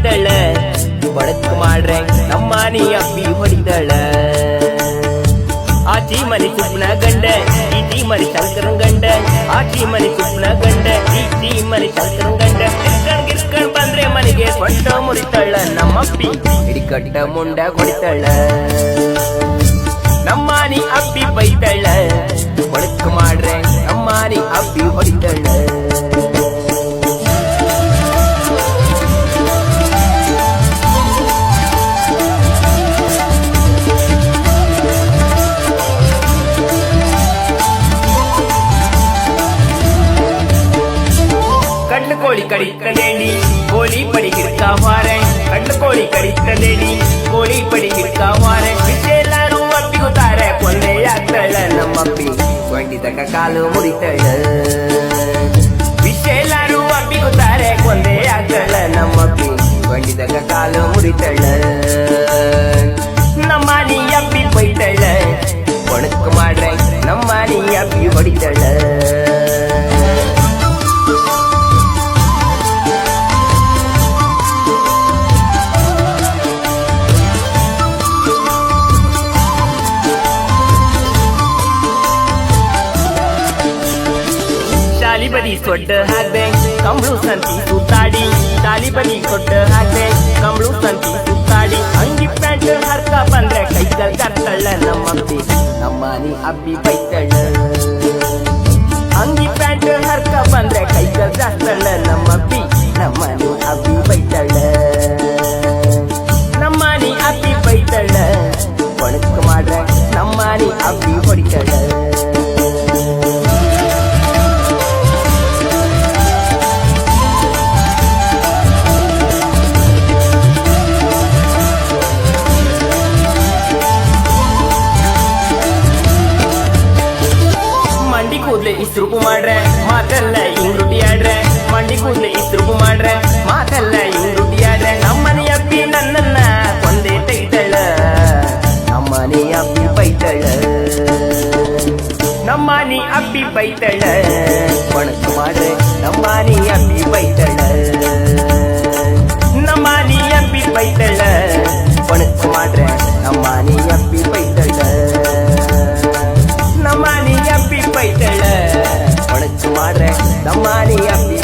ಬೈದಳ ಬಡಕ್ ಮಾಡ್ರೆ ನಮ್ಮನಿ ಅಪ್ಪಿ ಹೊಡಿದಳ ಆಚಿ ಮನಿ ಸುಪ್ನ ಗಂಡ ಈಚಿ ಮನಿ ಶಂಕರನ್ ಗಂಡ ಆಚಿ ಮನಿ ಸುಪ್ನ ಗಂಡ ಈಚಿ ಮನಿ ಶಂಕರನ್ ಗಂಡ ಗಿರ್ಕಣ್ ಬಂದ್ರೆ ಮನೆಗೆ ಸೊಂಟ ಮುರಿತಳ ನಮ್ಮಪ್ಪಿ ಹಿಡಿಕಟ್ಟ ಮುಂಡ ಹೊಡಿತಳ ನಮ್ಮನಿ ಅಪ್ಪಿ ಬೈದಳ ಬಡಕ್ ಮಾಡ್ರೆ ನಮ್ಮನಿ ಅಪ್ಪಿ ಹೊಡಿದಳ ಕೋಳಿ ಕಡಿತಲೇಡಿ ಕೋಳಿ ಪಡಿ ಹಿಡ್ಕಾವಾರೆ ಕಡ್ಲು ಕೋಳಿ ಕಡಿತಲೇಡಿ ಕೋಳಿ ಪಡಿ ಹಿಡ್ಕಾವಾರೆ ಬಿಟ್ಟೆಲ್ಲಾರು ಅಪ್ಪಿಗುತ್ತಾರೆ ಕೊಂದೆಯಾಗ್ತಳ ನಮ್ಮಪ್ಪಿ ಕೊಂಡಿತಕ ಕಾಲು ಮುರಿತಳ ಬಿಟ್ಟೆಲ್ಲಾರು ಅಪ್ಪಿಗುತ್ತಾರೆ ಕೊಂದೆಯಾಗ್ತಳ ನಮ್ಮಪ್ಪಿ ಕೊಂಡಿತಕ ಕಾಲು ಮುರಿತಳ ನಮ್ಮನಿ ಅಪ್ಪಿ ಬೈತಳ ಒಣಕ್ ಮಾಡ್ರೆ ನಮ್ಮನಿ ಅಪ್ಪಿ ಹೊಡಿತಳ ಬದಿ ಸೊಡ್ಡ ಹಾಕ್ದೆ ಕಂಬಳು ಸಂತಿ ಸುತ್ತಾಡಿ ತಾಲಿ ಬದಿ ಸೊಡ್ಡ ಹಾಕ್ದೆ ಕಂಬಳು ಸಂತಿ ಸುತ್ತಾಡಿ ಅಂಗಿ ಪ್ಯಾಂಟ್ ಹರ್ಕ ಬಂದ್ರೆ ಕೈಗಳು ಕರ್ತಳ ನಮ್ಮಪ್ಪಿ ನಮ್ಮನಿ ಅಬ್ಬಿ ಬೈತಳ ಅಂಗಿ ಪ್ಯಾಂಟ್ ಹರ್ಕ ಬಂದ್ರೆ ಕೈಗಳು ಕರ್ತಳ ನಮ್ಮಪ್ಪಿ ನಮ್ಮನಿ ಅಬ್ಬಿ ಬೈತಳ ನಮ್ಮನಿ ಅಬ್ಬಿ ಬೈತಳ ಒಣಕ್ ಮಾಡ್ರೆ ನಮ್ಮನಿ ಅಬ್ಬಿ ಹೊಡಿತಳ ಮಂಡಿ ಕೂದ್ಲೆ ಇಸ್ರುಪು ಮಾಡ್ರೆ ಮಾತೆಲ್ಲ ಹಿಂಗ್ ರುಟಿ ಆಡ್ರೆ ಮಂಡಿ ಕೂದ್ಲೆ ಇಸ್ರುಪು ಮಾಡ್ರೆ ಮಾತೆಲ್ಲ ಹಿಂಗ್ ರುಟಿ ಆಡ್ರೆ ನಮ್ಮನಿ ಅಪ್ಪಿ ನನ್ನನ್ನ ಕೊಂದೆ ತೆಗಿತಳ ನಮ್ಮನಿ ಅಪ್ಪಿ ಬೈತಳ ನಮ್ಮನಿ ಅಪ್ಪಿ ಬೈತಳ ಒಣಕ್ ಮಾಡ್ರೆ ನಮ್ಮನಿ ಅಪ್ಪಿ ಬೈತಳ ನಮ್ಮನಿ ಅಪ್ಪಿ ಬೈತಳ ಒಣಕ್ ಮಾಡ್ರೆ ನಮ್ಮನಿ ಅಪ್ಪಿ ಬೈತಳ ನಮ್ಮನಿ ಅಪ್ಪಿ ಬೈತಳ ಒಣಕ್ ಮಾಡ್ರೆ ನಮ್ಮನಿ ಅಪ್ಪಿ